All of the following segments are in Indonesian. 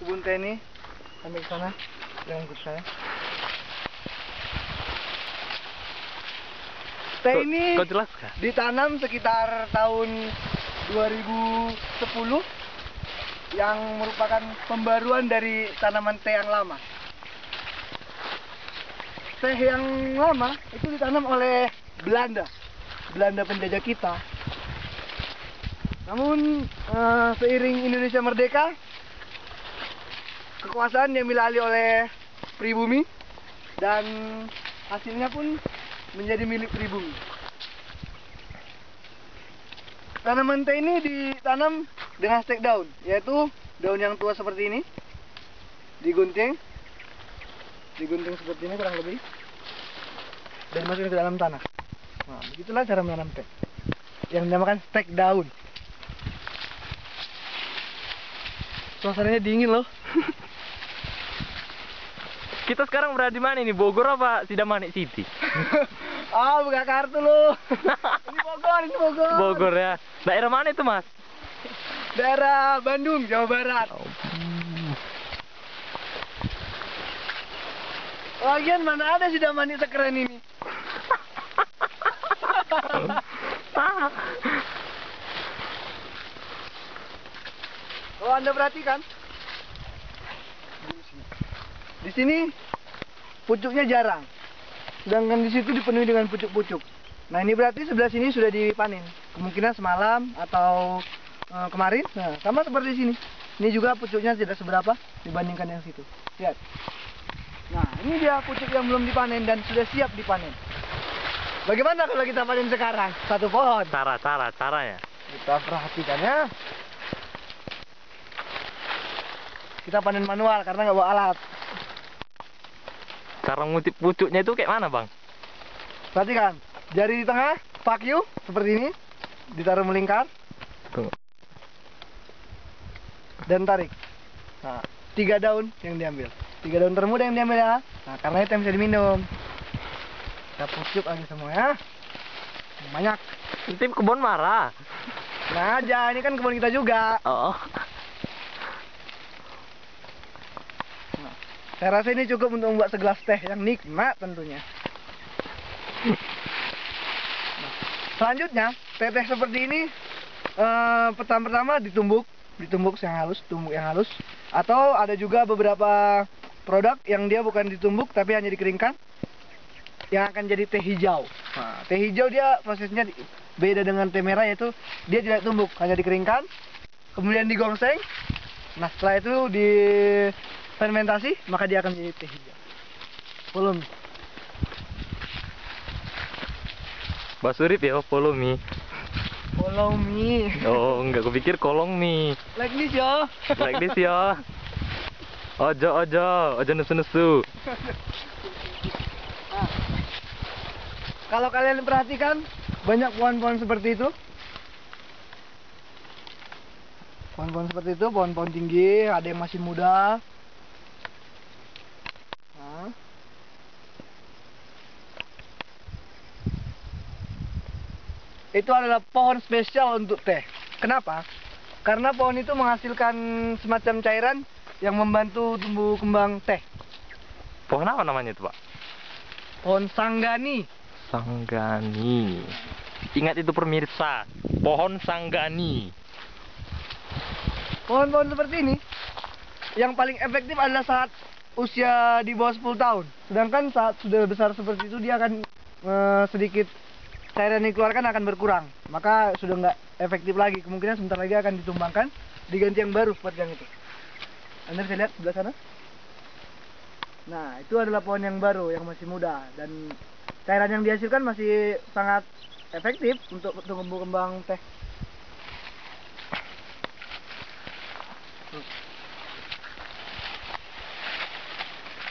kebun teh ini. Sampai ke sana, jangan ikut saya. Teh ini kau jelas kah? ditanam sekitar tahun 2010 yang merupakan pembaruan dari tanaman teh yang lama. Teh yang lama itu ditanam oleh Belanda penjajah kita. Namun seiring Indonesia merdeka, kekuasaan diambil alih oleh pribumi dan hasilnya pun menjadi milik pribumi. Tanaman teh ini ditanam dengan stek daun, yaitu daun yang tua seperti ini digunting seperti ini kurang lebih, dan masukin ke dalam tanah. Nah, begitulah cara menanam teh yang dinamakan stek daun. Suasananya dingin loh. Kita sekarang berada di mana ini? Bogor apa Sidamanik City? Buka kartu loh. Ini Bogor. Bogor ya. Daerah mana itu, Mas? Daerah Bandung, Jawa Barat. Lagian mana ada Sidamanik sekeren ini? Kalau Anda perhatikan, di sini pucuknya jarang, sedangkan di situ dipenuhi dengan pucuk-pucuk. Nah, ini berarti sebelah sini sudah dipanen, kemungkinan semalam atau kemarin. Nah, sama seperti sini. Ini juga pucuknya tidak seberapa dibandingkan yang situ. Lihat. Nah, ini dia pucuk yang belum dipanen dan sudah siap dipanen. Bagaimana kalau kita panen sekarang? Satu pohon. Caranya. Kita perhatikan ya. Kita panen manual karena nggak bawa alat. Cara ngutip pucuknya itu kayak mana, Bang? Perhatikan, jari di tengah, vacuum seperti ini, ditaruh melingkar, Tuh. dan tarik. Nah, 3 daun yang diambil, 3 daun termuda yang diambil ya. Nah, karena itu yang bisa diminum. Kita pucuk lagi semua ya. Banyak. Nanti kebun marah. Nah aja, ini kan kebun kita juga. Oh. Saya rasa ini cukup untuk membuat segelas teh yang nikmat tentunya. Nah, selanjutnya, teh seperti ini pertama-tama ditumbuk yang halus. Atau ada juga beberapa produk yang dia bukan ditumbuk tapi hanya dikeringkan, yang akan jadi teh hijau. Nah, teh hijau dia prosesnya beda dengan teh merah, yaitu dia tidak tumbuk, hanya dikeringkan, kemudian digongseng. Nah, setelah itu di fermentasi, maka dia akan jadi teh hijau. Belum. Basurip ya, follow me. Follow me. Oh, enggak, kupikir kolong me. Like this ya. Like this ya. Ojo nesu-nesu. Nah, kalau kalian perhatikan, banyak pohon-pohon seperti itu. Pohon-pohon seperti itu, pohon-pohon tinggi, ada yang masih muda. Nah. Itu adalah pohon spesial untuk teh. Kenapa? Karena pohon itu menghasilkan semacam cairan yang membantu tumbuh kembang teh. Pohon apa namanya itu, Pak? Pohon sanggani. Sanggani. Ingat itu pemirsa, pohon sanggani. Pohon-pohon seperti ini yang paling efektif adalah saat usia di bawah 10 tahun. Sedangkan saat sudah besar seperti itu, dia akan sedikit cairan yang dikeluarkan akan berkurang. Maka sudah nggak efektif lagi. Kemungkinan sebentar lagi akan ditumbangkan, diganti yang baru seperti yang itu. Anda bisa lihat sebelah sana. Nah, itu adalah pohon yang baru, yang masih muda, dan cairan yang dihasilkan masih sangat efektif untuk tumbuh kembang teh.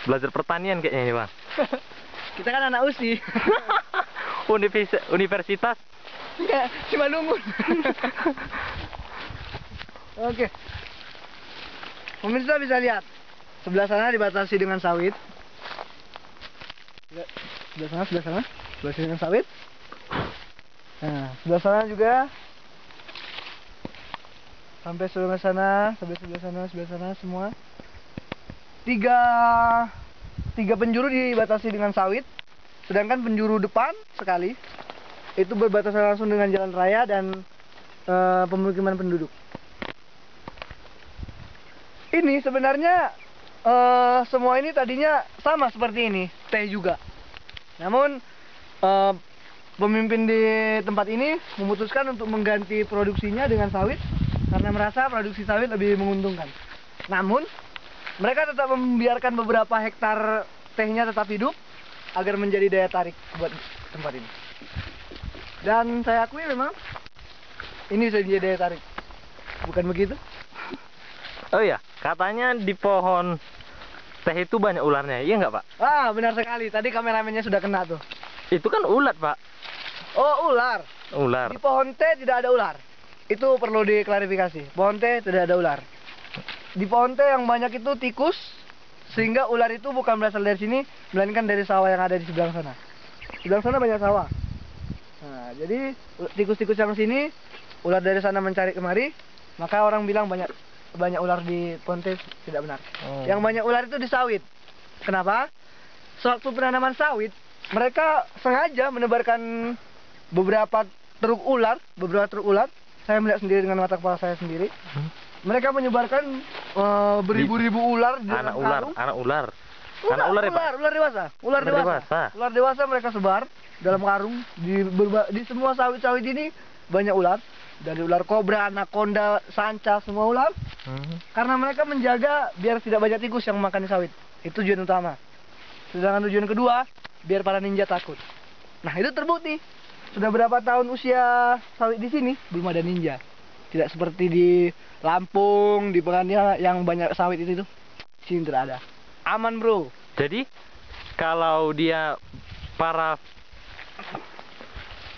Belajar pertanian kayaknya ini, Bang. Kita kan anak USI. Universitas Simalungun. Oke. Pemirsa bisa lihat, sebelah sana dibatasi dengan sawit. Sebelah sana dengan sawit. Nah, sebelah sana juga sampai sebelah sana, sampai sebelah sana semua. Tiga penjuru dibatasi dengan sawit, sedangkan penjuru depan sekali itu berbatasan langsung dengan jalan raya dan pemukiman penduduk. Ini sebenarnya semua ini tadinya sama seperti ini, teh juga. Namun pemimpin di tempat ini memutuskan untuk mengganti produksinya dengan sawit karena merasa produksi sawit lebih menguntungkan. Namun mereka tetap membiarkan beberapa hektar tehnya tetap hidup agar menjadi daya tarik buat tempat ini. Dan saya akui memang ini sudah jadi daya tarik. Bukan begitu? Oh iya, katanya di pohon teh itu banyak ularnya, iya nggak Pak? Ah, benar sekali. Tadi kameramennya sudah kena tuh. Itu kan ulat Pak. Oh, ular. Ular. Di pohon teh tidak ada ular. Itu perlu diklarifikasi. Pohon teh tidak ada ular. Di pohon teh yang banyak itu tikus, sehingga ular itu bukan berasal dari sini, melainkan dari sawah yang ada di sebelah sana. Sebelah sana banyak sawah. Nah, jadi tikus-tikus yang sini, ular dari sana mencari kemari, maka orang bilang banyak ular di pohon teh, tidak benar. Yang banyak ular itu di sawit. Kenapa? Sewaktu penanaman sawit, mereka sengaja menebarkan beberapa truk ular. Saya melihat sendiri dengan mata kepala saya sendiri. Mereka menyebarkan beribu-ribu ular di dalam karung. Anak ular dewasa mereka sebar dalam karung di semua sawit-sawit ini banyak ular, dari ular kobra, anaconda, sanca, semua ular. Karena mereka menjaga biar tidak banyak tikus yang makan di sawit. Itu tujuan utama. Sedangkan tujuan kedua, biar para ninja takut. Nah, itu terbukti. Sudah berapa tahun usia sawit di sini belum ada ninja. Tidak seperti di Lampung, di Pekannya yang banyak sawit itu tuh. Sini tidak ada. Aman, bro. Jadi kalau dia para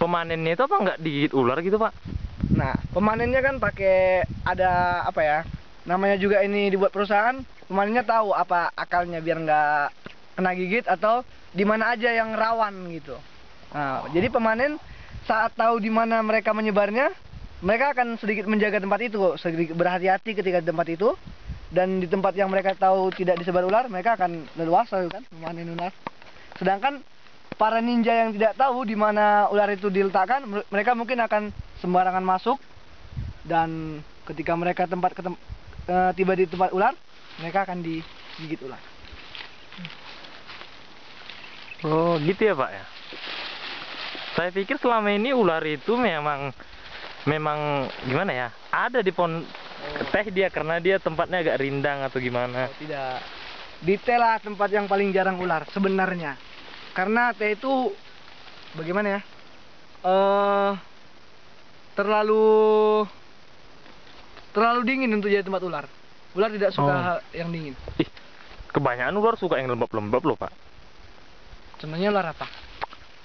pemanennya itu apa nggak digigit ular gitu Pak? Nah, pemanennya kan pakai ada apa ya? Namanya juga ini dibuat perusahaan. Pemanennya tahu apa akalnya biar nggak kena gigit atau di mana aja yang rawan gitu. Nah, jadi pemanen saat tahu di mana mereka menyebarnya, mereka akan sedikit menjaga tempat itu kok, sedikit berhati-hati ketika di tempat itu. Dan di tempat yang mereka tahu tidak disebar ular, mereka akan leluasa kan memanen ular. Sedangkan para ninja yang tidak tahu di mana ular itu diletakkan, mereka mungkin akan sembarangan masuk, dan ketika mereka tiba di tempat ular, mereka akan digigit ular. Oh, gitu ya Pak ya. Saya pikir selama ini ular itu memang gimana ya? Ada di pohon teh dia karena dia tempatnya agak rindang atau gimana? Oh, tidak. Di teh lah tempat yang paling jarang ular sebenarnya. Karena teh itu bagaimana ya? Terlalu dingin untuk jadi tempat ular. Ular tidak suka yang dingin. Ih, kebanyakan ular suka yang lembab-lembab loh Pak. Contohnya ular apa?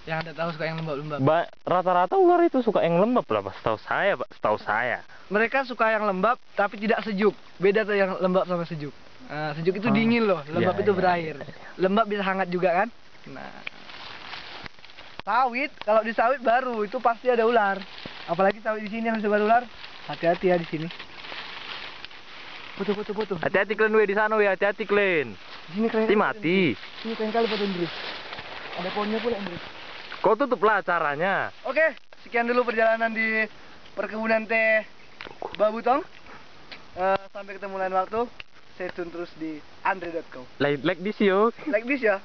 Yang Anda tahu suka yang lembab-lembab? Rata-rata ular itu suka yang lembab lah Pak, setahu saya Pak, setahu saya. Mereka suka yang lembab tapi tidak sejuk. Beda tuh yang lembab sama sejuk. Nah, sejuk itu dingin loh, lembab itu berair. Lembab bisa hangat juga kan? Nah, sawit, kalau di sawit baru itu pasti ada ular. Apalagi sawit di sini yang sebar ular. Hati-hati ya di sini. Foto. Hati-hati kalian di sana ya, hati-hati kalian. Di sini keren. Mati. Ini keren kali foto Indri. Ada pohonnya pula Indri. Kau tutuplah acaranya. Oke, sekian dulu perjalanan di perkebunan teh Babutong. Sampai ketemu lain waktu. Stay tune terus di andre.co. Like this yo. Like this ya.